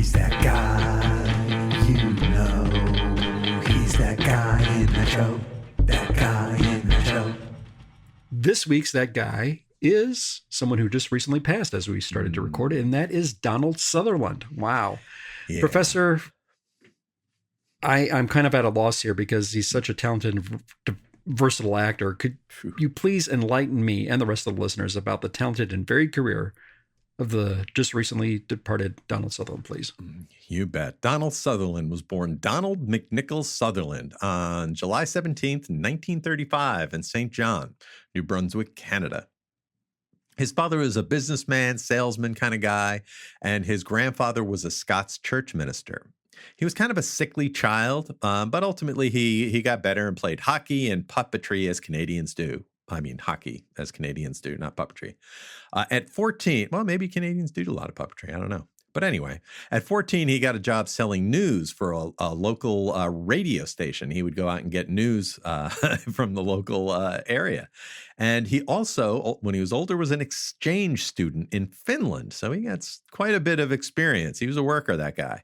He's that guy, you know. He's that guy in the show. That guy in the show. This week's That Guy is someone who just recently passed as we started to record it, and that is Donald Sutherland. Wow. Yeah. Professor, I'm kind of at a loss here because he's such a talented and versatile actor. Could you please enlighten me and the rest of the listeners about the talented and varied career of the just recently departed Donald Sutherland, please? You bet. Donald Sutherland was born Donald McNichols Sutherland on July 17th, 1935 in St. John, New Brunswick, Canada. His father was a businessman, salesman kind of guy, and his grandfather was a Scots church minister. He was kind of a sickly child, but ultimately he got better and played hockey and puppetry as Canadians do. I mean, hockey as Canadians do, not puppetry. At 14, well, maybe Canadians do a lot of puppetry. I don't know. But anyway, at 14, he got a job selling news for a local radio station. He would go out and get news from the local area. And he also, when he was older, was an exchange student in Finland. So he got quite a bit of experience. He was a worker, that guy.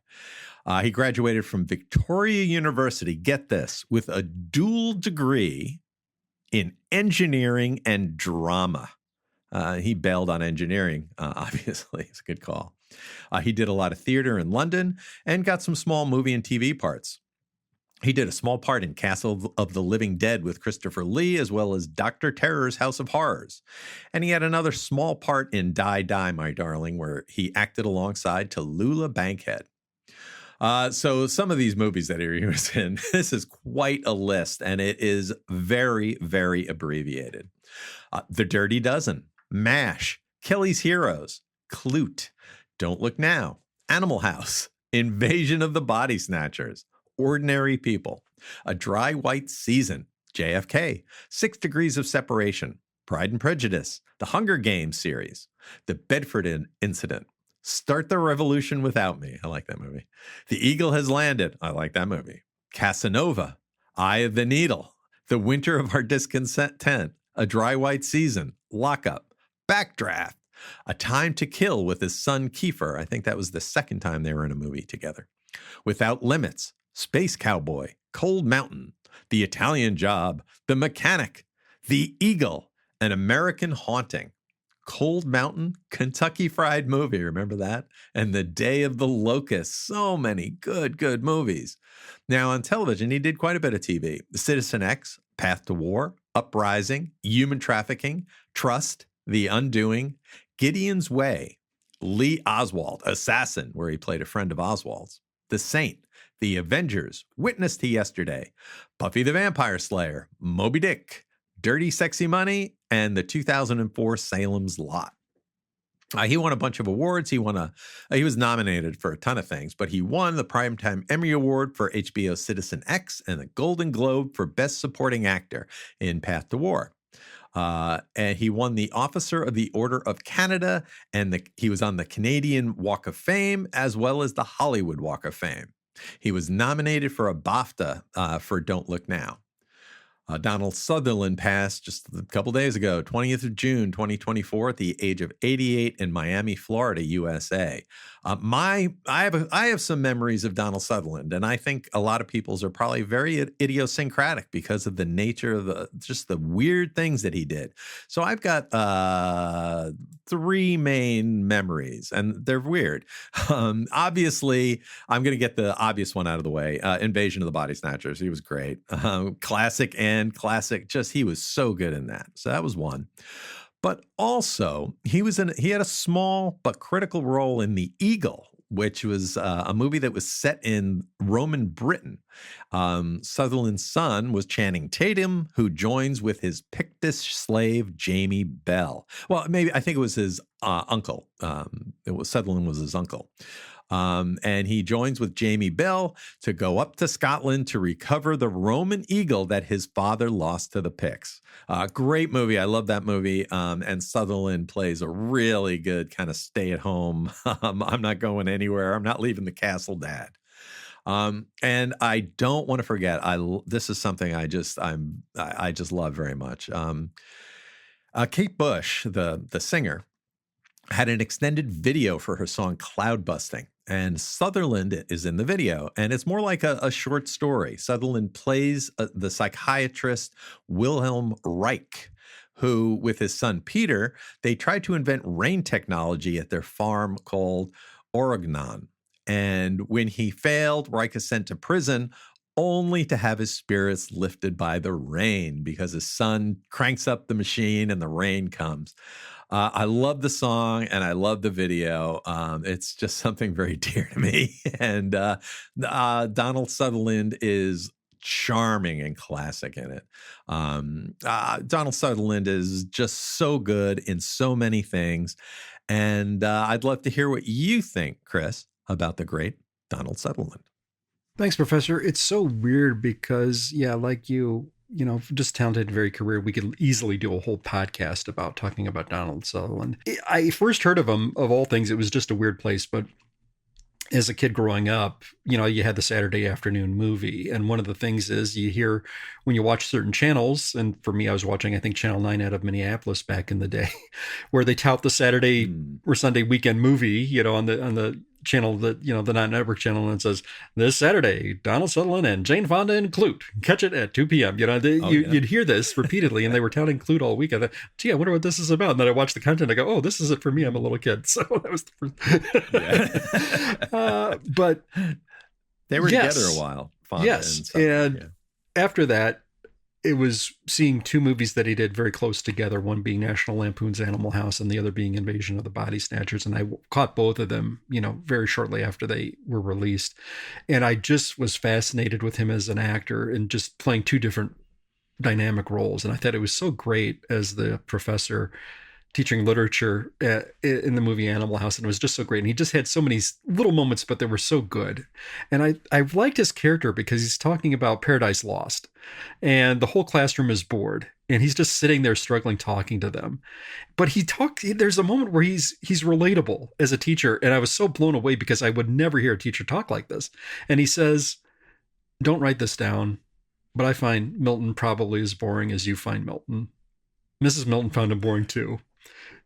He graduated from Victoria University, get this, with a dual degree in engineering and drama. He bailed on engineering, obviously. It's a good call. He did a lot of theater in London and got some small movie and TV parts. He did a small part in Castle of the Living Dead with Christopher Lee, as well as Dr. Terror's House of Horrors. And he had another small part in Die, Die, My Darling, where he acted alongside Tallulah Bankhead. So some of these movies that he was in, this is quite a list, and it is very, very abbreviated. The Dirty Dozen, MASH, Kelly's Heroes, Clute, Don't Look Now, Animal House, Invasion of the Body Snatchers, Ordinary People, A Dry White Season, JFK, 6 Degrees of Separation, Pride and Prejudice, The Hunger Games series, The Bedford Incident, Start the Revolution Without Me. I like that movie. The Eagle Has Landed. I like that movie. Casanova, Eye of the Needle, The Winter of Our Discontent, A Dry White Season, Lockup, Backdraft, A Time to Kill with his son Kiefer. I think that was the second time they were in a movie together. Without Limits, Space Cowboy, Cold Mountain, The Italian Job, The Mechanic, The Eagle, An American Haunting, Cold Mountain, Kentucky Fried Movie, remember that? And The Day of the Locust. So many good movies. Now on television, he did quite a bit of TV. Citizen X, Path to War, Uprising, Human Trafficking, Trust, The Undoing, Gideon's Way, Lee Oswald, Assassin, where he played a friend of Oswald's, The Saint, The Avengers, Witness to Yesterday, Buffy the Vampire Slayer, Moby Dick, Dirty Sexy Money, and the 2004 Salem's Lot. He won a bunch of awards. He was nominated for a ton of things, but he won the Primetime Emmy Award for HBO's Citizen X and the Golden Globe for Best Supporting Actor in Path to War. And he won the Officer of the Order of Canada, and he was on the Canadian Walk of Fame as well as the Hollywood Walk of Fame. He was nominated for a BAFTA for Don't Look Now. Donald Sutherland passed just a couple days ago, 20th of June, 2024, at the age of 88 in Miami, Florida, USA. I have some memories of Donald Sutherland, and I think a lot of people's are probably very idiosyncratic because of the nature of just the weird things that he did. So I've got 3 main memories, and they're weird. Obviously, I'm going to get the obvious one out of the way. Invasion of the Body Snatchers. He was great. Classic, he was so good in that. So that was one. But also, he had a small but critical role in The Eagle, which was a movie that was set in Roman Britain. Sutherland's son was Channing Tatum, who joins with his Pictish slave, Jamie Bell. Well, I think it was his uncle. Sutherland was his uncle. And he joins with Jamie Bell to go up to Scotland to recover the Roman eagle that his father lost to the Picts. Great movie. I love that movie. And Sutherland plays a really good kind of stay-at-home, I'm not going anywhere, I'm not leaving the castle dad. And I don't want to forget, this is something I just love very much. Kate Bush, the singer, had an extended video for her song Cloud Busting. And Sutherland is in the video, and it's more like a short story. Sutherland plays the psychiatrist Wilhelm Reich, who, with his son Peter, they tried to invent rain technology at their farm called Orignon. And when he failed, Reich is sent to prison, only to have his spirits lifted by the rain because his son cranks up the machine and the rain comes. I love the song and I love the video. It's just something very dear to me. And Donald Sutherland is charming and classic in it. Donald Sutherland is just so good in so many things. And I'd love to hear what you think, Chris, about the great Donald Sutherland. Thanks, Professor. It's so weird because, like you know, just talented, very career. We could easily do a whole podcast about talking about Donald Sutherland. I first heard of him, of all things, it was just A Weird Place. But as a kid growing up, you had the Saturday afternoon movie. And one of the things is you hear when you watch certain channels, and for me, I was watching, I think, Channel 9 out of Minneapolis back in the day, where they tout the Saturday or Sunday weekend movie, on the channel that, the non-network channel, and it says, this Saturday, Donald Sutherland and Jane Fonda in Clute. Catch it at 2 p.m. You'd hear this repeatedly, and they were touting Clute all week. I thought, gee, I wonder what this is about. And then I watched the content. I go, oh, this is it for me. I'm a little kid. So that was the first. But they were together a while. Fonda and after that, it was seeing two movies that he did very close together, one being National Lampoon's Animal House and the other being Invasion of the Body Snatchers. And I caught both of them, very shortly after they were released. And I just was fascinated with him as an actor and just playing two different dynamic roles. And I thought it was so great as the professor teaching literature in the movie Animal House. And it was just so great. And he just had so many little moments, but they were so good. And I liked his character because he's talking about Paradise Lost and the whole classroom is bored. And he's just sitting there struggling, talking to them. But there's a moment where he's relatable as a teacher. And I was so blown away because I would never hear a teacher talk like this. And he says, don't write this down, but I find Milton probably as boring as you find Milton. Mrs. Milton found him boring too.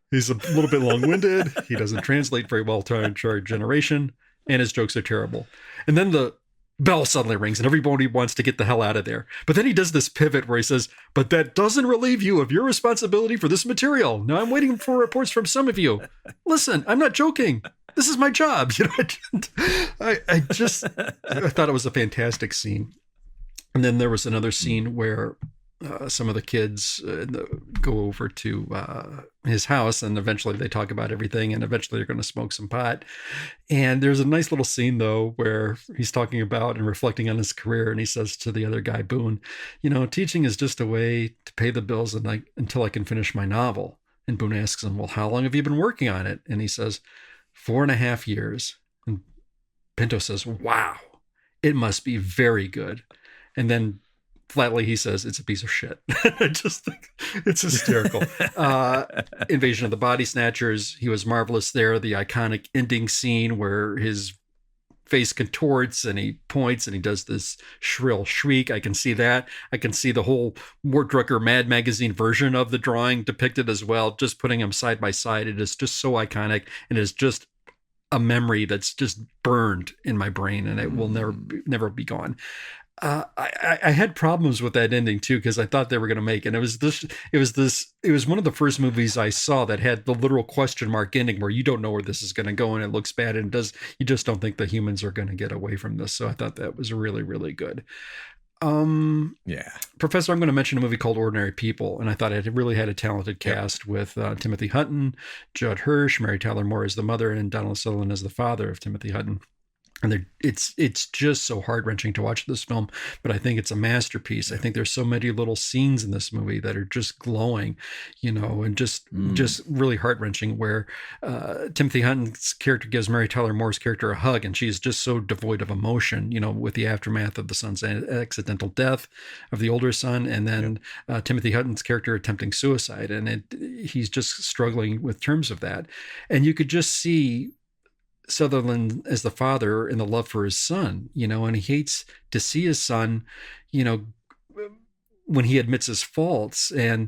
He's a little bit long-winded. He doesn't translate very well to our generation, and his jokes are terrible. And then the bell suddenly rings, and everybody wants to get the hell out of there. But then he does this pivot where he says, but that doesn't relieve you of your responsibility for this material. Now I'm waiting for reports from some of you. Listen, I'm not joking. This is my job. I thought it was a fantastic scene. And then there was another scene where some of the kids go over to his house, and eventually they talk about everything, and eventually they're going to smoke some pot. And there's a nice little scene, though, where he's talking about and reflecting on his career, and he says to the other guy, Boone, teaching is just a way to pay the bills until I can finish my novel. And Boone asks him, well, how long have you been working on it? And he says, 4.5 years. And Pinto says, wow, it must be very good. And then flatly, he says, it's a piece of shit. I just think it's hysterical. Invasion of the Body Snatchers, he was marvelous there. The iconic ending scene where his face contorts and he points and he does this shrill shriek. I can see that. I can see the whole Mort Drucker Mad Magazine version of the drawing depicted as well, just putting them side by side. It is just so iconic, and it's just a memory that's just burned in my brain, and it will never be gone. I had problems with that ending too, because I thought they were going to make it. It was one of the first movies I saw that had the literal question mark ending where you don't know where this is going to go and it looks bad and you just don't think the humans are going to get away from this. So I thought that was really, really good. Professor, I'm going to mention a movie called Ordinary People, and I thought it really had a talented cast with Timothy Hutton, Judd Hirsch, Mary Tyler Moore as the mother, and Donald Sutherland as the father of Timothy Hutton. And it's just so heart-wrenching to watch this film, but I think it's a masterpiece. I think there's so many little scenes in this movie that are just glowing, and just really heart-wrenching, where Timothy Hutton's character gives Mary Tyler Moore's character a hug, and she's just so devoid of emotion, with the aftermath of the son's accidental death of the older son, and then Timothy Hutton's character attempting suicide, and he's just struggling with terms of that. And you could just see Sutherland as the father and the love for his son, and he hates to see his son, when he admits his faults, and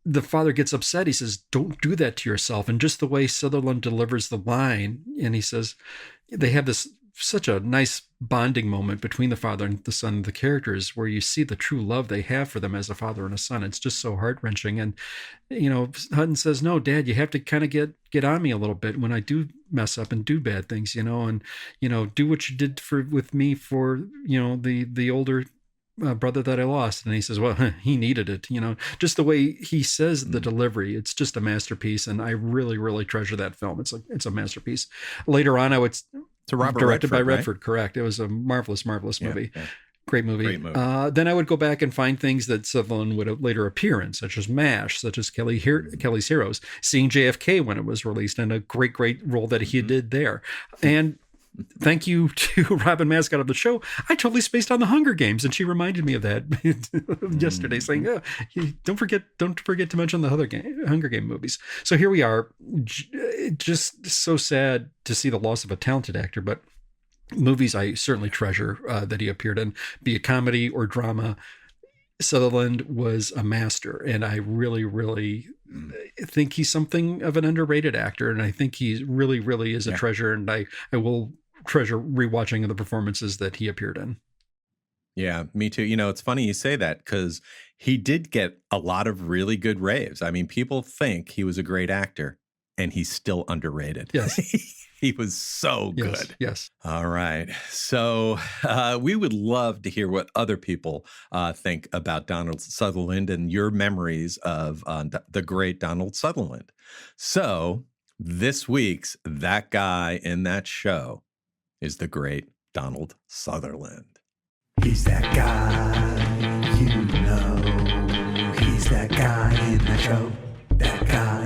the father gets upset. He says, don't do that to yourself. And just the way Sutherland delivers the line, and he says, they have this such a nice bonding moment between the father and the son of the characters, where you see the true love they have for them as a father and a son. It's just so heart-wrenching. And, Hutton says, no, Dad, you have to kind of get on me a little bit when I do mess up and do bad things, and, do what you did with me for, the older brother that I lost. And he says, well, he needed it, just the way he says the delivery. It's just a masterpiece. And I really, really treasure that film. It's a masterpiece. Later on, it's directed by Redford, right? Correct. It was a marvelous movie. Yeah. Great movie. Then I would go back and find things that Sutherland would later appear in, such as MASH, such as Kelly's Heroes, seeing JFK when it was released, and a great role that he did there. And thank you to Robin Mascot of the show. I totally spaced on the Hunger Games, and she reminded me of that yesterday, saying, don't forget to mention the Hunger Game movies. So here we are. Just so sad to see the loss of a talented actor, but movies I certainly treasure that he appeared in, be it comedy or drama. Sutherland was a master, and I really, really think he's something of an underrated actor, and I think he really, really is a treasure, and I will treasure rewatching the performances that he appeared in. Yeah, me too. It's funny you say that, because he did get a lot of really good raves. I mean, people think he was a great actor, and he's still underrated. Yes. He was so good. Yes. All right. So we would love to hear what other people think about Donald Sutherland and your memories of the great Donald Sutherland. So this week's That Guy in That Show is the great Donald Sutherland. He's that guy, He's that guy in that show. That guy